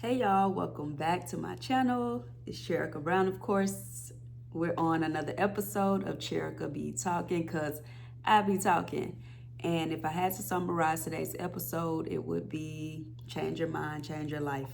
Hey y'all, welcome back to my channel. It's Cherika Brown, of course. We're on another episode of Cherika Be Talking because I be talking. And if I had to summarize today's episode, it would be change your mind, change your life.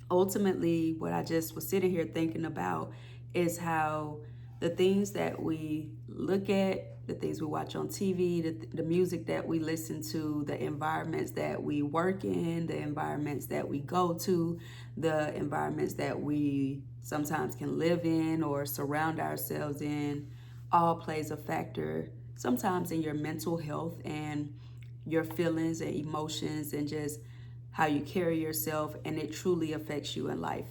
Ultimately, what I just was sitting here thinking about is how the things that we look at, the things we watch on TV, the music that we listen to, the environments that we work in, the environments that we go to, the environments that we sometimes can live in or surround ourselves in, all plays a factor sometimes in your mental health and your feelings and emotions and just how you carry yourself, and it truly affects you in life.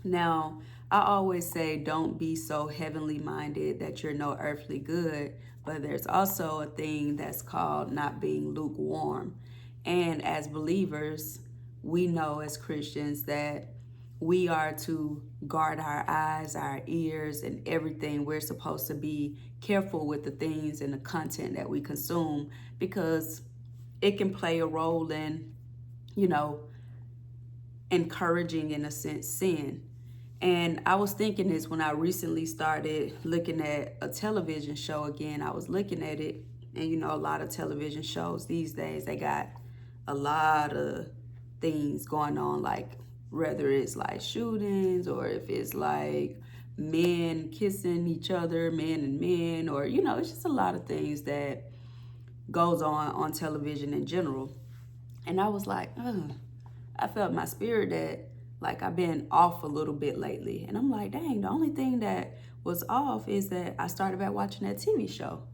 Now, I always say don't be so heavenly minded that you're no earthly good, but there's also a thing that's called not being lukewarm. And as believers, we know as Christians that we are to guard our eyes, our ears, and everything. We're supposed to be careful with the things and the content that we consume because it can play a role in, you know, encouraging in a sense sin. And I was thinking this when I recently started looking at a television show again. I was looking at it, and a lot of television shows these days, they got a lot of things going on, like whether it's like shootings or if it's like men kissing each other, men and men, or it's just a lot of things that goes on television in general. And I was like, ugh. I felt my spirit that like I've been off a little bit lately. And I'm like, dang, the only thing that was off is that I started back watching that TV show.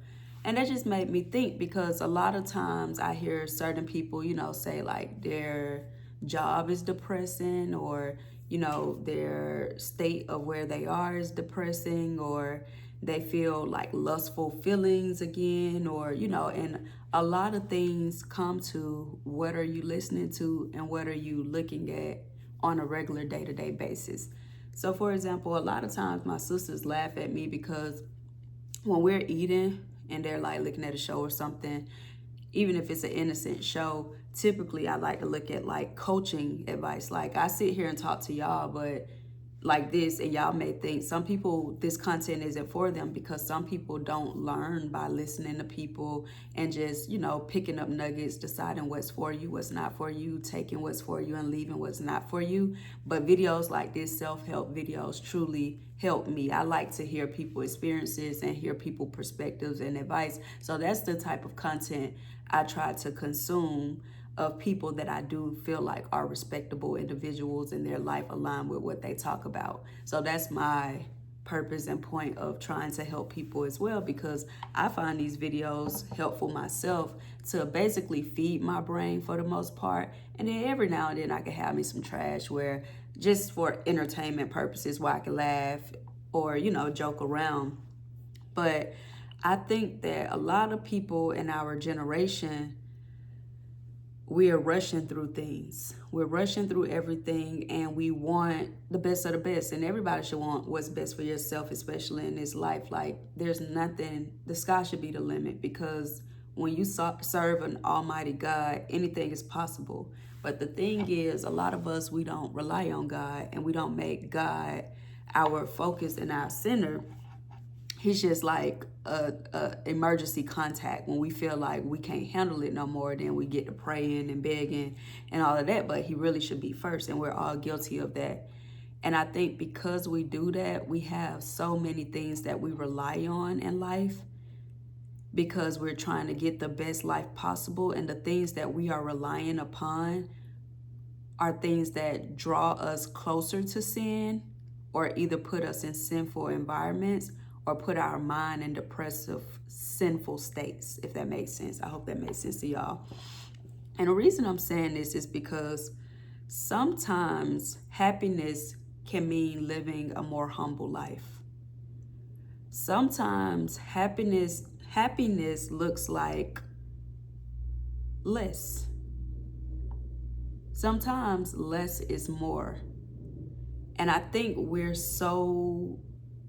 And that just made me think because a lot of times I hear certain people, say like their job is depressing or, their state of where they are is depressing or they feel like lustful feelings again or, and a lot of things come to what are you listening to and what are you looking at on a regular day-to-day basis. So for example, a lot of times my sisters laugh at me because when we're eating and they're like looking at a show or something, even if it's an innocent show, typically I like to look at like coaching advice. Like I sit here and talk to y'all, but like this, and y'all may think some people this content isn't for them because some people don't learn by listening to people and just picking up nuggets, deciding what's for you, what's not for you, taking what's for you and leaving what's not for you. But videos like this, self-help videos, truly help me. I like to hear people experiences and hear people perspectives and advice. So that's the type of content I try to consume, of people that I do feel like are respectable individuals and their life aligned with what they talk about. So that's my purpose and point of trying to help people as well, because I find these videos helpful myself to basically feed my brain for the most part. And then every now and then I can have me some trash where just for entertainment purposes where I can laugh or, joke around. But I think that a lot of people in our generation, we are rushing through things. We're rushing through everything and we want the best of the best. And everybody should want what's best for yourself, especially in this life. Like there's nothing, the sky should be the limit because when you serve an almighty God, anything is possible. But the thing is, a lot of us, we don't rely on God and we don't make God our focus and our center. He's just like a emergency contact when we feel like we can't handle it no more. Then we get to praying and begging and all of that. But he really should be first, and we're all guilty of that. And I think because we do that, we have so many things that we rely on in life because we're trying to get the best life possible. And the things that we are relying upon are things that draw us closer to sin or either put us in sinful environments or put our mind in depressive, sinful states, if that makes sense. I hope that makes sense to y'all. And the reason I'm saying this is because sometimes happiness can mean living a more humble life. Sometimes happiness looks like less. Sometimes less is more. And I think we're so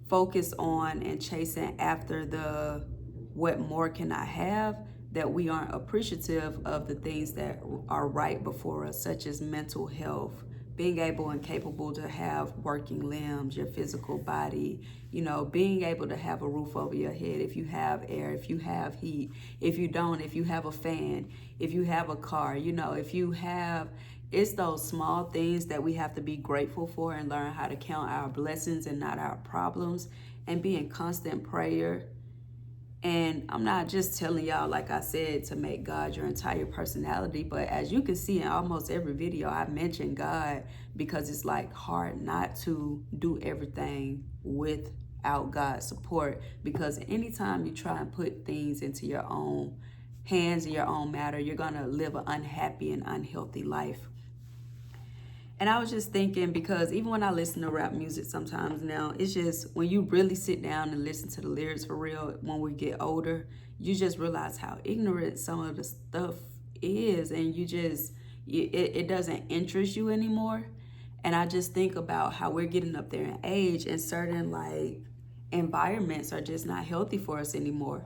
focused on and chasing after the what more can I have that we aren't appreciative of the things that are right before us, such as mental health, being able and capable to have working limbs, your physical body, being able to have a roof over your head, if you have air, if you have heat, if you don't, if you have a fan, if you have a car, if you have, it's those small things that we have to be grateful for and learn how to count our blessings and not our problems, and be in constant prayer. And I'm not just telling y'all, like I said, to make God your entire personality, but as you can see in almost every video, I mention God because it's like hard not to do everything without God's support. Because anytime you try and put things into your own hands and your own matter, you're gonna live an unhappy and unhealthy life. And I was just thinking, because even when I listen to rap music sometimes now, it's just when you really sit down and listen to the lyrics for real, when we get older, you just realize how ignorant some of the stuff is, and it doesn't interest you anymore. And I just think about how we're getting up there in age, and certain like environments are just not healthy for us anymore.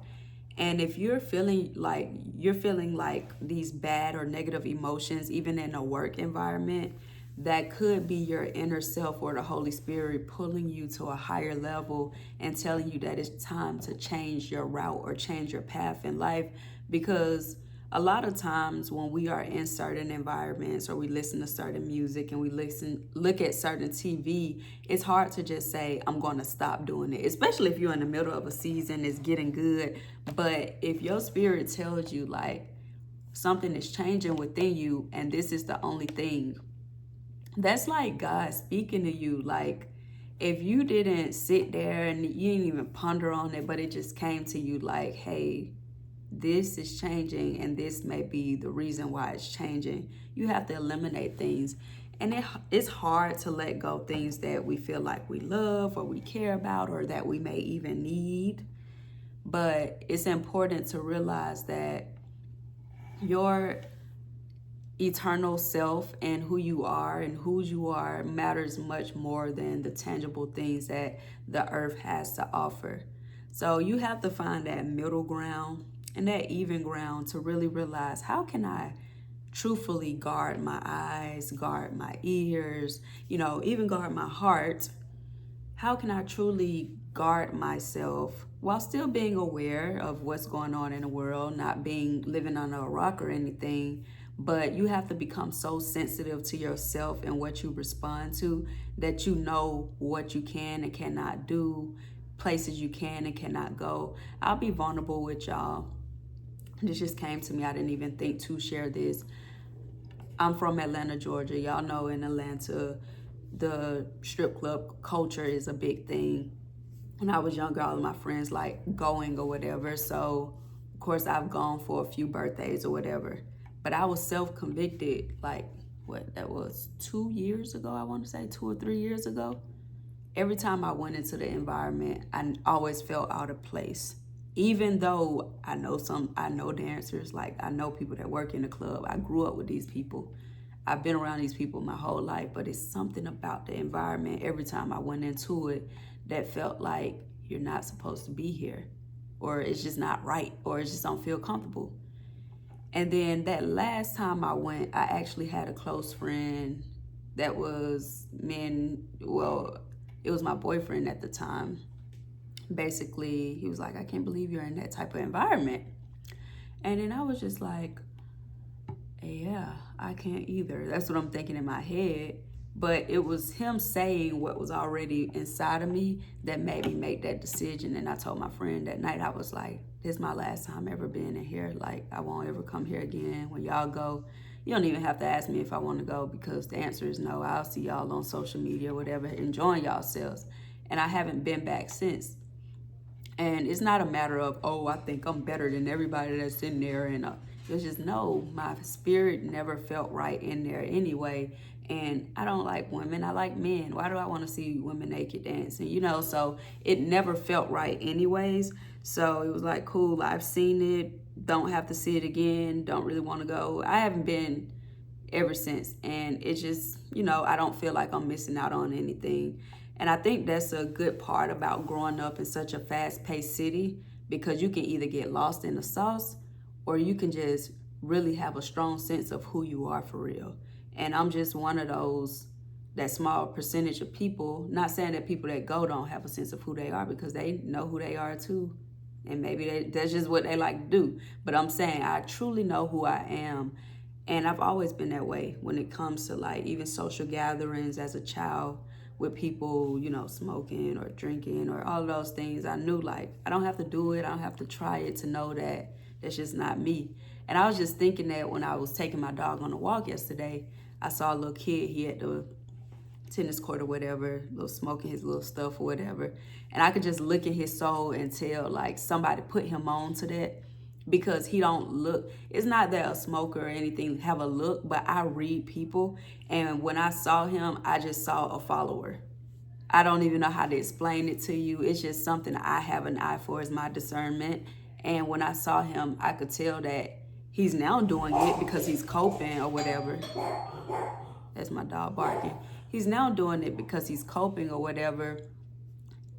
And if you're feeling like these bad or negative emotions, even in a work environment, that could be your inner self or the Holy Spirit pulling you to a higher level and telling you that it's time to change your route or change your path in life. Because a lot of times when we are in certain environments, or we listen to certain music, and we look at certain TV, it's hard to just say, I'm going to stop doing it, especially if you're in the middle of a season, it's getting good. But if your spirit tells you like something is changing within you, and this is the only thing, that's like God speaking to you. Like, if you didn't sit there and you didn't even ponder on it, but it just came to you like, hey, this is changing, and this may be the reason why it's changing. You have to eliminate things. And it's hard to let go things that we feel like we love or we care about or that we may even need. But it's important to realize that your eternal self and who you are and whose you are matters much more than the tangible things that the earth has to offer. So you have to find that middle ground and that even ground to really realize, how can I truthfully guard my eyes, guard my ears, even guard my heart? How can I truly guard myself while still being aware of what's going on in the world, not living under a rock or anything? But you have to become so sensitive to yourself and what you respond to, that you know what you can and cannot do, places you can and cannot go. I'll be vulnerable with y'all. This just came to me. I didn't even think to share this. I'm from Atlanta, Georgia. Y'all know in Atlanta, the strip club culture is a big thing. When I was younger, all of my friends like going or whatever. So, of course, I've gone for a few birthdays or whatever. But I was self-convicted, like, that was 2 years ago, I want to say, 2 or 3 years ago. Every time I went into the environment, I always felt out of place. Even though I know dancers, like I know people that work in the club. I grew up with these people. I've been around these people my whole life, but it's something about the environment every time I went into it that felt like you're not supposed to be here, or it's just not right, or it just don't feel comfortable. And then that last time I went, I actually had a close friend that was it was my boyfriend at the time. Basically, he was like, I can't believe you're in that type of environment. And then I was just like, yeah, I can't either. That's what I'm thinking in my head. But it was him saying what was already inside of me that made me make that decision. And I told my friend that night, I was like, this is my last time ever being in here. Like, I won't ever come here again. When y'all go, you don't even have to ask me if I want to go, because the answer is no. I'll see y'all on social media or whatever, enjoying yourselves. And I haven't been back since. And it's not a matter of, oh, I think I'm better than everybody that's in there. And it was just, no, my spirit never felt right in there anyway. And I don't like women, I like men. Why do I want to see women naked dancing? So it never felt right anyways. So it was like, cool, I've seen it, don't have to see it again, don't really want to go. I haven't been ever since. And it's just, I don't feel like I'm missing out on anything. And I think that's a good part about growing up in such a fast-paced city, because you can either get lost in the sauce, or you can just really have a strong sense of who you are for real. And I'm just one of those that small percentage of people, not saying that people that go don't have a sense of who they are, because they know who they are too. And maybe that's just what they like to do. But I'm saying I truly know who I am. And I've always been that way when it comes to like even social gatherings as a child with people, you know, smoking or drinking or all of those things. I knew like I don't have to do it. I don't have to try it to know that that's just not me. And I was just thinking that when I was taking my dog on a walk yesterday, I saw a little kid. He had the tennis court or whatever, little smoking his little stuff or whatever. And I could just look at his soul and tell like somebody put him on to that, because he don't look, it's not that a smoker or anything have a look, but I read people. And when I saw him, I just saw a follower. I don't even know how to explain it to you. It's just something I have an eye for, is my discernment. And when I saw him, I could tell that he's now doing it because he's coping or whatever. That's my dog barking. He's now doing it because he's coping or whatever.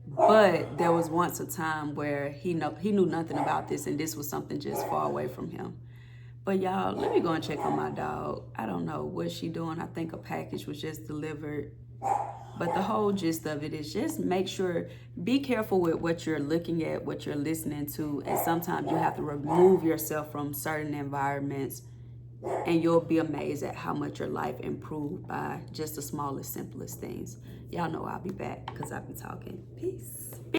But there was once a time where he knew nothing about this, and this was something just far away from him. But y'all, let me go and check on my dog. I don't know what she doing. I think a package was just delivered. But the whole gist of it is just make sure, be careful with what you're looking at, what you're listening to. And sometimes you have to remove yourself from certain environments, and you'll be amazed at how much your life improved by just the smallest, simplest things. Y'all know I'll be back because I'll be talking. Peace.